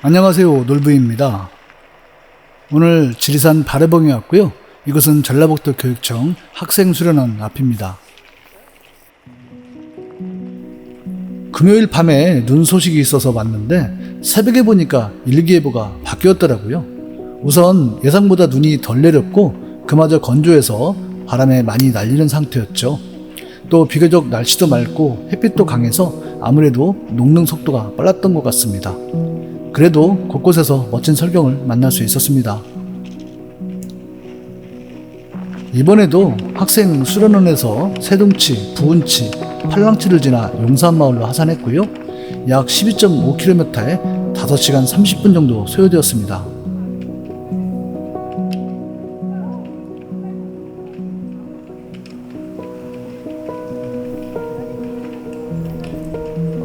안녕하세요, 놀부입니다. 오늘 지리산 바래봉에 왔고요. 이곳은 전라북도 교육청 학생수련원 앞입니다. 금요일 밤에 눈 소식이 있어서 왔는데 새벽에 보니까 일기예보가 바뀌었더라고요. 우선 예상보다 눈이 덜 내렸고 그마저 건조해서 바람에 많이 날리는 상태였죠. 또 비교적 날씨도 맑고 햇빛도 강해서 아무래도 녹는 속도가 빨랐던 것 같습니다. 그래도 곳곳에서 멋진 설경을 만날 수 있었습니다. 이번에도 학생 수련원에서 세둥치, 부운치, 팔랑치를 지나 용산마을로 하산했고요. 약 12.5km에 5시간 30분 정도 소요되었습니다.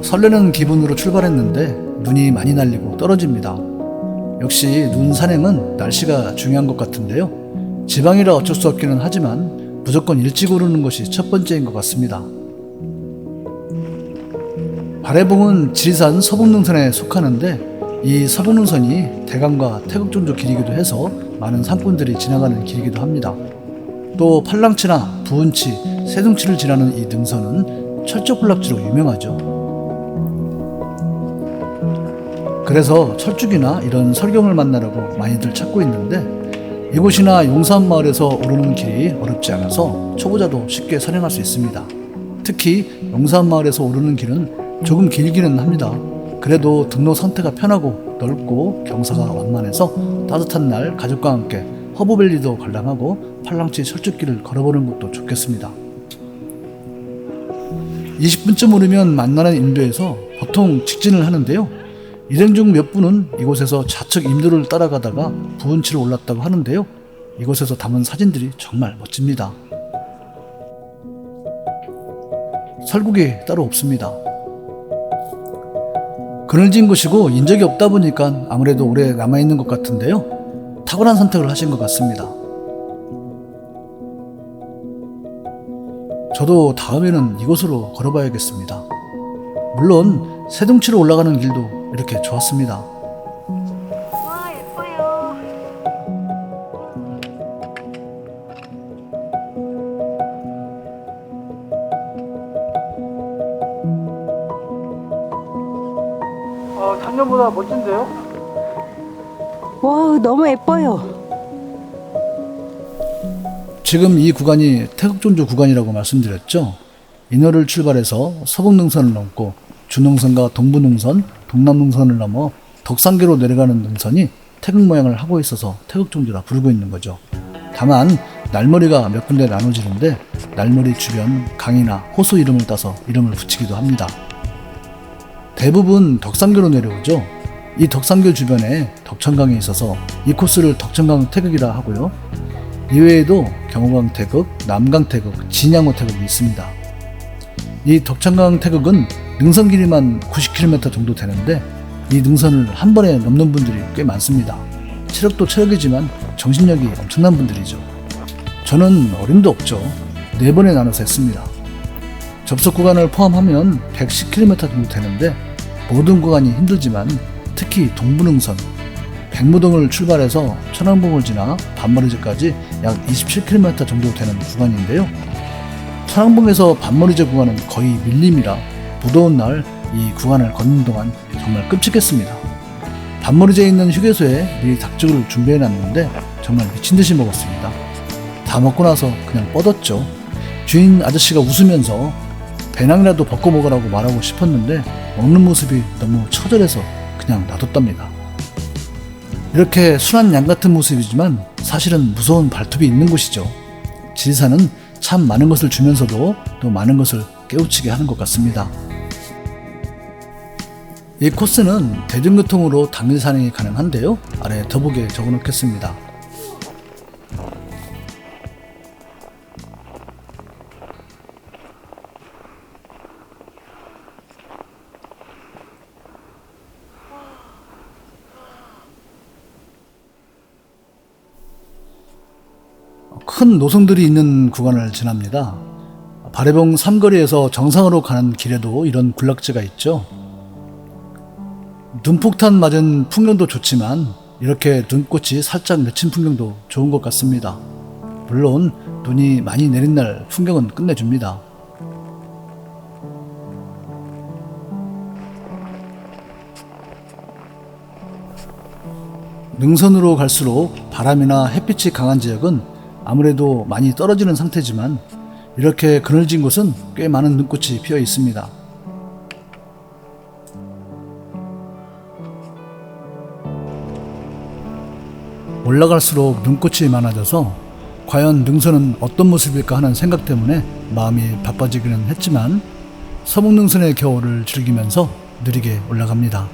설레는 기분으로 출발했는데 눈이 많이 날리고 떨어집니다. 역시 눈 산행은 날씨가 중요한 것 같은데요. 지방이라 어쩔 수 없기는 하지만 무조건 일찍 오르는 것이 첫 번째인 것 같습니다. 바래봉은 지리산 서북능선에 속하는데 이 서북능선이 대감과 태극종조 길이기도 해서 많은 산꾼들이 지나가는 길이기도 합니다. 또 팔랑치나 부운치, 세둥치를 지나는 이 능선은 철쭉블락지로 유명하죠. 그래서 철쭉이나 이런 설경을 만나려고 많이들 찾고 있는데 이곳이나 용산마을에서 오르는 길이 어렵지 않아서 초보자도 쉽게 선행할 수 있습니다. 특히 용산마을에서 오르는 길은 조금 길기는 합니다. 그래도 등로 상태가 편하고 넓고 경사가 완만해서 따뜻한 날 가족과 함께 허브밸리도 관람하고 팔랑치 철쭉길을 걸어보는 것도 좋겠습니다. 20분쯤 오르면 만나는 인도에서 보통 직진을 하는데요. 일행 중 몇 분은 이곳에서 좌측 임도를 따라가다가 부운치를 올랐다고 하는데요. 이곳에서 담은 사진들이 정말 멋집니다. 설국이 따로 없습니다. 그늘진 곳이고 인적이 없다 보니까 아무래도 오래 남아있는 것 같은데요. 탁월한 선택을 하신 것 같습니다. 저도 다음에는 이곳으로 걸어봐야겠습니다. 물론 세둥치로 올라가는 길도 이렇게 좋았습니다. 와, 예뻐요. 작년보다 멋진데요? 와, 너무 예뻐요. 지금 이 구간이 태극종조 구간이라고 말씀드렸죠. 인허를 출발해서 서북능선을 넘고 주능선과 동부능선, 동남능선을 넘어 덕산계로 내려가는 능선이 태극 모양을 하고 있어서 태극종조라 부르고 있는 거죠. 다만 날머리가 몇 군데 나눠지는데 날머리 주변 강이나 호수 이름을 따서 이름을 붙이기도 합니다. 대부분 덕산계로 내려오죠. 이 덕산계 주변에 덕천강이 있어서 이 코스를 덕천강 태극이라 하고요. 이외에도 경호강 태극, 남강 태극, 진양호 태극이 있습니다. 이 덕천강 태극은 능선 길이만 90km 정도 되는데 이 능선을 한 번에 넘는 분들이 꽤 많습니다. 체력도 체력이지만 정신력이 엄청난 분들이죠. 저는 어림도 없죠. 4번에 나눠서 했습니다. 접속 구간을 포함하면 110km 정도 되는데 모든 구간이 힘들지만 특히 동부능선, 백무동을 출발해서 천왕봉을 지나 반머리제까지 약 27km 정도 되는 구간인데요. 천왕봉에서 반머리제 구간은 거의 밀림이라 무더운 날 이 구간을 걷는 동안 정말 끔찍했습니다. 반머리제에 있는 휴게소에 미리 닭죽을 준비해놨는데 정말 미친듯이 먹었습니다. 다 먹고 나서 그냥 뻗었죠. 주인 아저씨가 웃으면서 배낭이라도 벗고 먹으라고 말하고 싶었는데 먹는 모습이 너무 처절해서 그냥 놔뒀답니다. 이렇게 순한 양 같은 모습이지만 사실은 무서운 발톱이 있는 곳이죠. 지리산은 참 많은 것을 주면서도 또 많은 것을 깨우치게 하는 것 같습니다. 이 코스는 대중교통으로 당일 산행이 가능한데요. 아래 더보기에 적어놓겠습니다. 큰 노선들이 있는 구간을 지납니다. 바래봉 삼거리에서 정상으로 가는 길에도 이런 군락지가 있죠. 눈폭탄 맞은 풍경도 좋지만 이렇게 눈꽃이 살짝 맺힌 풍경도 좋은 것 같습니다. 물론 눈이 많이 내린 날 풍경은 끝내줍니다. 능선으로 갈수록 바람이나 햇빛이 강한 지역은 아무래도 많이 떨어지는 상태지만 이렇게 그늘진 곳은 꽤 많은 눈꽃이 피어 있습니다. 올라갈수록 눈꽃이 많아져서 과연 능선은 어떤 모습일까 하는 생각 때문에 마음이 바빠지기는 했지만 서북능선의 겨울을 즐기면서 느리게 올라갑니다.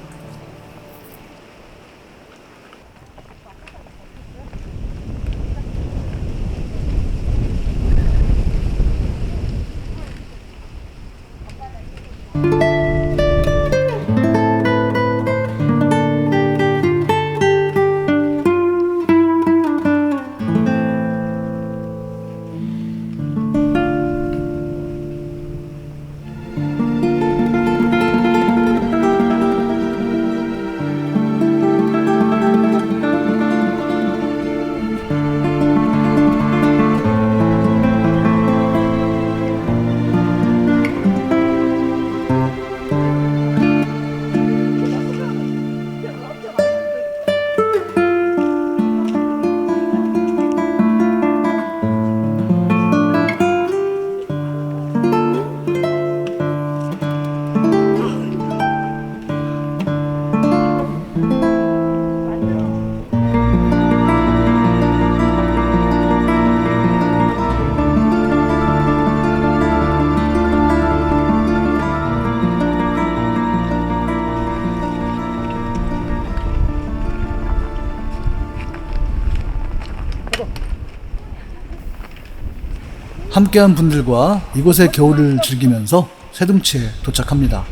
함께한 분들과 이곳의 겨울을 즐기면서 세둥치에 도착합니다.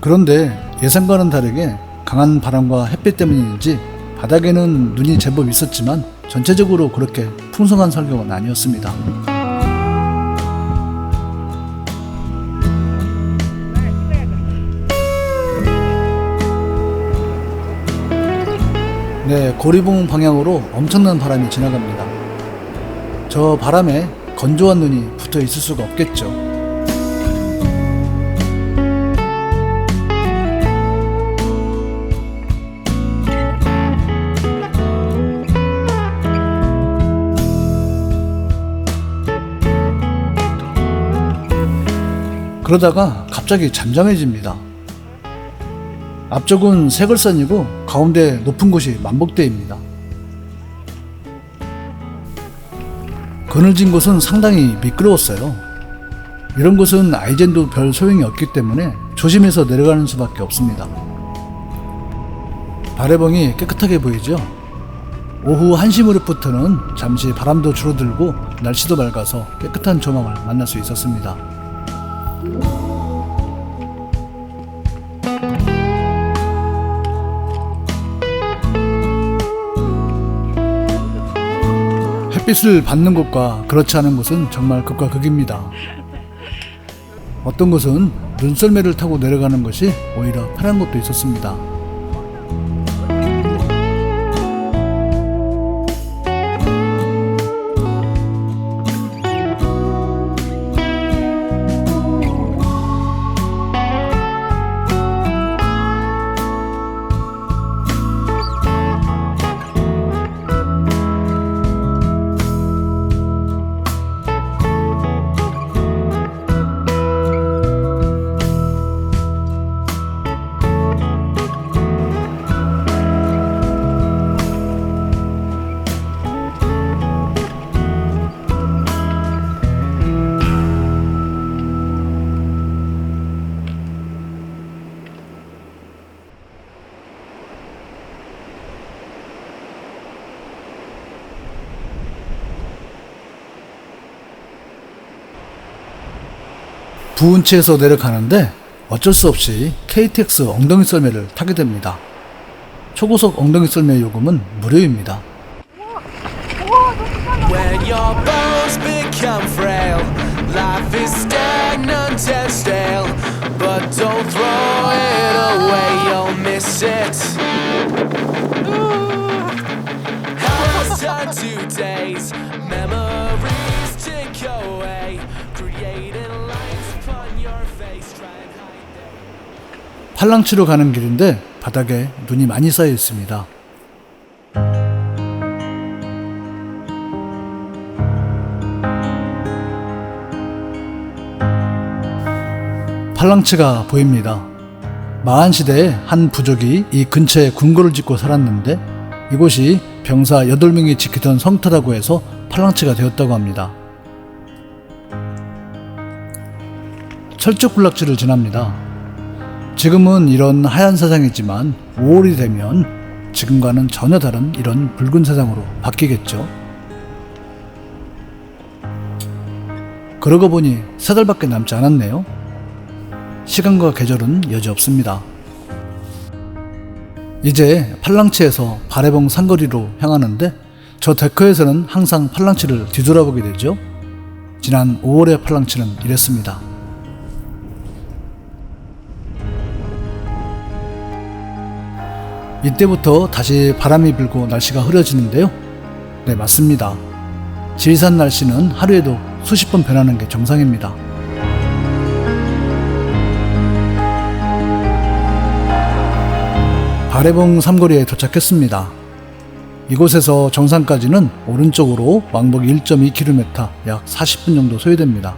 그런데 예상과는 다르게 강한 바람과 햇빛 때문인지 바닥에는 눈이 제법 있었지만 전체적으로 그렇게 풍성한 설경은 아니었습니다. 네, 고리봉 방향으로 엄청난 바람이 지나갑니다. 저 바람에 건조한 눈이 붙어 있을 수가 없겠죠. 그러다가 갑자기 잠잠해집니다. 앞쪽은 세걸산이고 가운데 높은 곳이 만복대입니다. 그늘진 곳은 상당히 미끄러웠어요. 이런 곳은 아이젠도 별 소용이 없기 때문에 조심해서 내려가는 수밖에 없습니다. 바래봉이 깨끗하게 보이죠? 오후 1시 무렵부터는 잠시 바람도 줄어들고 날씨도 맑아서 깨끗한 조망을 만날 수 있었습니다. 햇빛을 받는 곳과 그렇지 않은 곳은 정말 극과 극입니다. 어떤 곳은 눈썰매를 타고 내려가는 것이 오히려 편한 곳도 있었습니다. 부은치에서 내려가는데 어쩔 수 없이 KTX 엉덩이 썰매를 타게 됩니다. 초고속 엉덩이 썰매 요금은 무료입니다. When your bones become frail, life is stagnant and stale. But don't throw it away, you'll miss it. Hours turn to days, memories take away, creating lines upon your face. Try and hide them. 팔랑치로 가는 길인데 바닥에 눈이 많이 쌓여 있습니다. 팔랑치가 보입니다. 마한 시대에 한 부족이 이 근처에 궁궐을 짓고 살았는데 이곳이 병사 8명이 지키던 성터라고 해서 팔랑치가 되었다고 합니다. 철쭉군락지를 지납니다. 지금은 이런 하얀 세상이지만 5월이 되면 지금과는 전혀 다른 이런 붉은 세상으로 바뀌겠죠. 그러고 보니 3달밖에 남지 않았네요. 시간과 계절은 여지없습니다. 이제 팔랑치에서 바래봉 상거리로 향하는데 저 데커에서는 항상 팔랑치를 뒤돌아보게 되죠. 지난 5월의 팔랑치는 이랬습니다. 이때부터 다시 바람이 불고 날씨가 흐려지는데요. 네, 맞습니다. 지리산 날씨는 하루에도 수십 번 변하는 게 정상입니다. 바래봉 삼거리에 도착했습니다. 이곳에서 정상까지는 오른쪽으로 왕복 1.2km 약 40분 정도 소요됩니다.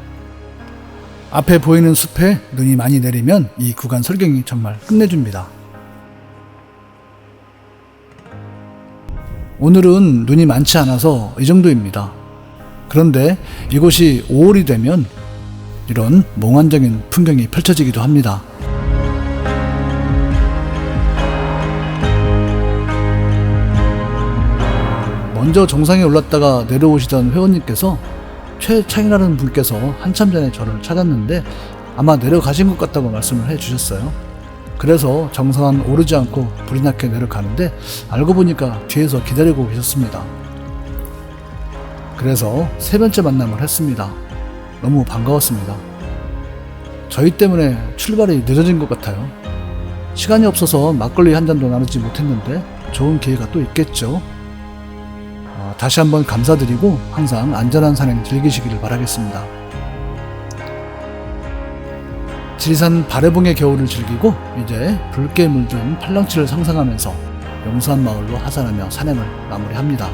앞에 보이는 숲에 눈이 많이 내리면 이 구간 설경이 정말 끝내줍니다. 오늘은 눈이 많지 않아서 이 정도입니다. 그런데 이곳이 5월이 되면 이런 몽환적인 풍경이 펼쳐지기도 합니다. 먼저 정상에 올랐다가 내려오시던 회원님께서 최창이라는 분께서 한참 전에 저를 찾았는데 아마 내려가신 것 같다고 말씀을 해주셨어요. 그래서 정상은 오르지 않고 불이 나게 내려가는데 알고 보니까 뒤에서 기다리고 계셨습니다. 그래서 3번째 만남을 했습니다. 너무 반가웠습니다. 저희 때문에 출발이 늦어진 것 같아요. 시간이 없어서 막걸리 한 잔도 나누지 못했는데 좋은 기회가 또 있겠죠. 다시 한번 감사드리고 항상 안전한 산행 즐기시기를 바라겠습니다. 지리산 바래봉의 겨울을 즐기고 이제 붉게 물든 팔랑치를 상상하면서 용산 마을로 하산하며 산행을 마무리합니다.